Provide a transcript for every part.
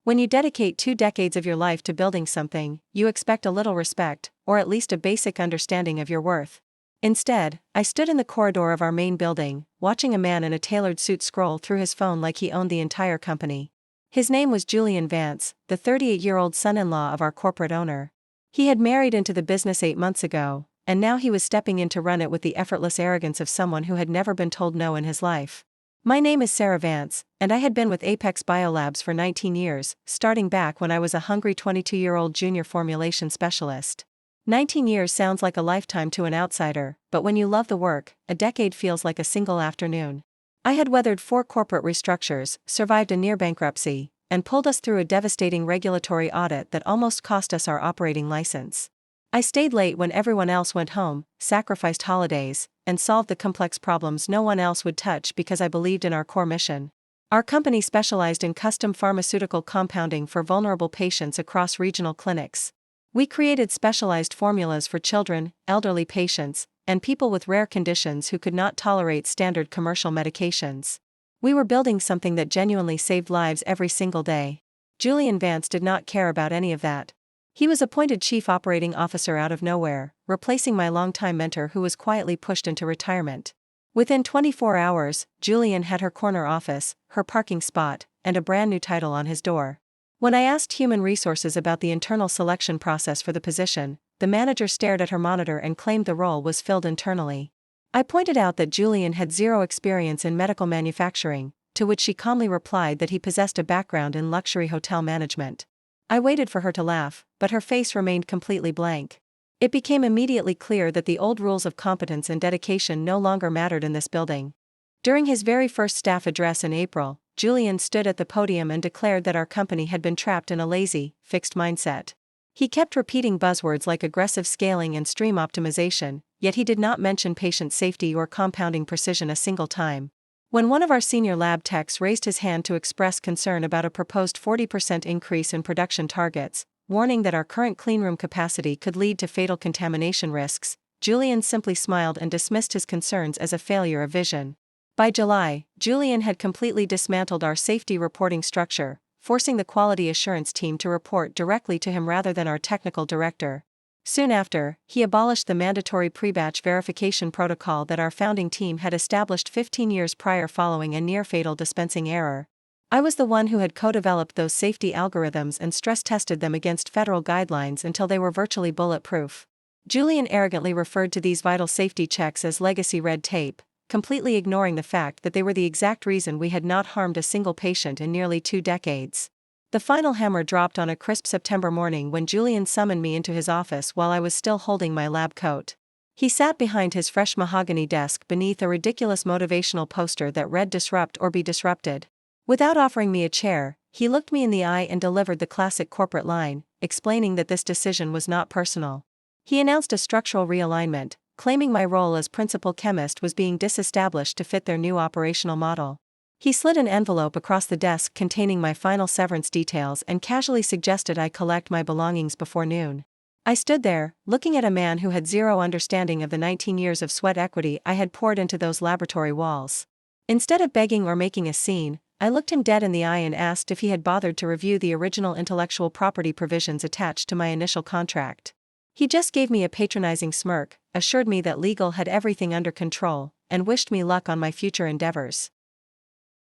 When you dedicate 2 decades of your life to building something, you expect a little respect, or at least a basic understanding of your worth. Instead, I stood in the corridor of our main building, watching a man in a tailored suit scroll through his phone like he owned the entire company. His name was Julian Vance, the 38-year-old son-in-law of our corporate owner. He had married into the business 8 months ago, and now he was stepping in to run it with the effortless arrogance of someone who had never been told no in his life. My name is Sarah Vance, and I had been with Apex Biolabs for 19 years, starting back when I was a hungry 22-year-old junior formulation specialist. 19 years sounds like a lifetime to an outsider, but when you love the work, a decade feels like a single afternoon. I had weathered 4 corporate restructures, survived a near bankruptcy, and pulled us through a devastating regulatory audit that almost cost us our operating license. I stayed late when everyone else went home, sacrificed holidays, and solved the complex problems no one else would touch because I believed in our core mission. Our company specialized in custom pharmaceutical compounding for vulnerable patients across regional clinics. We created specialized formulas for children, elderly patients, and people with rare conditions who could not tolerate standard commercial medications. We were building something that genuinely saved lives every single day. Julian Vance did not care about any of that. He was appointed Chief Operating Officer out of nowhere, replacing my longtime mentor who was quietly pushed into retirement. Within 24 hours, Julian had her corner office, her parking spot, and a brand new title on his door. When I asked Human Resources about the internal selection process for the position, the manager stared at her monitor and claimed the role was filled internally. I pointed out that Julian had zero experience in medical manufacturing, to which she calmly replied that he possessed a background in luxury hotel management. I waited for her to laugh, but her face remained completely blank. It became immediately clear that the old rules of competence and dedication no longer mattered in this building. During his very first staff address in April, Julian stood at the podium and declared that our company had been trapped in a lazy, fixed mindset. He kept repeating buzzwords like aggressive scaling and stream optimization, yet he did not mention patient safety or compounding precision a single time. When one of our senior lab techs raised his hand to express concern about a proposed 40% increase in production targets, warning that our current cleanroom capacity could lead to fatal contamination risks, Julian simply smiled and dismissed his concerns as a failure of vision. By July, Julian had completely dismantled our safety reporting structure, forcing the quality assurance team to report directly to him rather than our technical director. Soon after, he abolished the mandatory pre-batch verification protocol that our founding team had established 15 years prior following a near-fatal dispensing error. I was the one who had co-developed those safety algorithms and stress-tested them against federal guidelines until they were virtually bulletproof. Julian arrogantly referred to these vital safety checks as legacy red tape, completely ignoring the fact that they were the exact reason we had not harmed a single patient in nearly 2 decades. The final hammer dropped on a crisp September morning when Julian summoned me into his office while I was still holding my lab coat. He sat behind his fresh mahogany desk beneath a ridiculous motivational poster that read "Disrupt or be disrupted." Without offering me a chair, he looked me in the eye and delivered the classic corporate line, explaining that this decision was not personal. He announced a structural realignment, claiming my role as principal chemist was being disestablished to fit their new operational model. He slid an envelope across the desk containing my final severance details and casually suggested I collect my belongings before noon. I stood there, looking at a man who had zero understanding of the 19 years of sweat equity I had poured into those laboratory walls. Instead of begging or making a scene, I looked him dead in the eye and asked if he had bothered to review the original intellectual property provisions attached to my initial contract. He just gave me a patronizing smirk, assured me that legal had everything under control, and wished me luck on my future endeavors.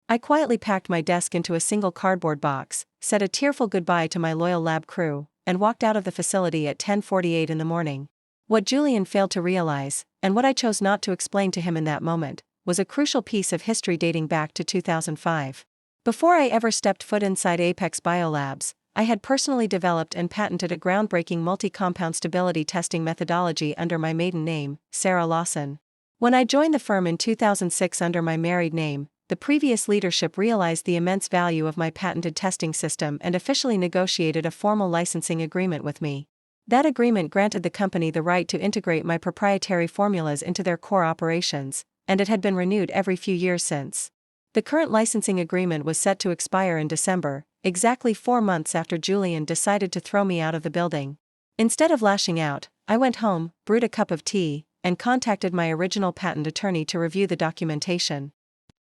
I quietly packed my desk into a single cardboard box, said a tearful goodbye to my loyal lab crew, and walked out of the facility at 10:48 in the morning. What Julian failed to realize, and what I chose not to explain to him in that moment, was a crucial piece of history dating back to 2005. Before I ever stepped foot inside Apex Biolabs, I had personally developed and patented a groundbreaking multi-compound stability testing methodology under my maiden name, Sarah Lawson. When I joined the firm in 2006 under my married name, the previous leadership realized the immense value of my patented testing system and officially negotiated a formal licensing agreement with me. That agreement granted the company the right to integrate my proprietary formulas into their core operations, and it had been renewed every few years since. The current licensing agreement was set to expire in December, exactly 4 months after Julian decided to throw me out of the building. Instead of lashing out, I went home, brewed a cup of tea, and contacted my original patent attorney to review the documentation.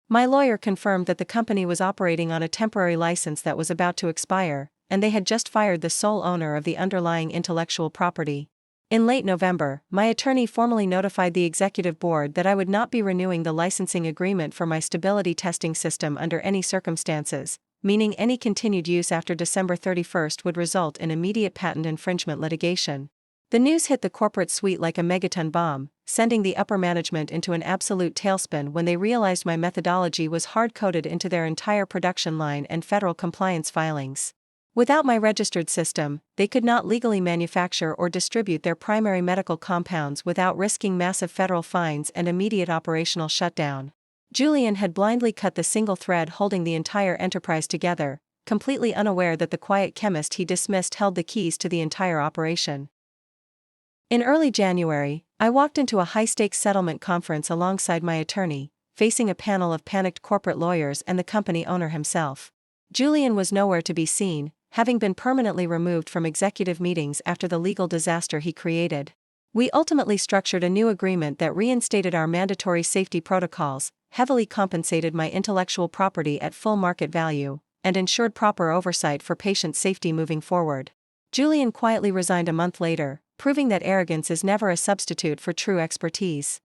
My lawyer confirmed that the company was operating on a temporary license that was about to expire, and they had just fired the sole owner of the underlying intellectual property. In late November, my attorney formally notified the executive board that I would not be renewing the licensing agreement for my stability testing system under any circumstances, meaning any continued use after December 31st would result in immediate patent infringement litigation. The news hit the corporate suite like a megaton bomb, sending the upper management into an absolute tailspin when they realized my methodology was hard-coded into their entire production line and federal compliance filings. Without my registered system, they could not legally manufacture or distribute their primary medical compounds without risking massive federal fines and immediate operational shutdown. Julian had blindly cut the single thread holding the entire enterprise together, completely unaware that the quiet chemist he dismissed held the keys to the entire operation. In early January, I walked into a high-stakes settlement conference alongside my attorney, facing a panel of panicked corporate lawyers and the company owner himself. Julian was nowhere to be seen, having been permanently removed from executive meetings after the legal disaster he created. We ultimately structured a new agreement that reinstated our mandatory safety protocols, heavily compensated my intellectual property at full market value, and ensured proper oversight for patient safety moving forward. Julian quietly resigned a month later, proving that arrogance is never a substitute for true expertise.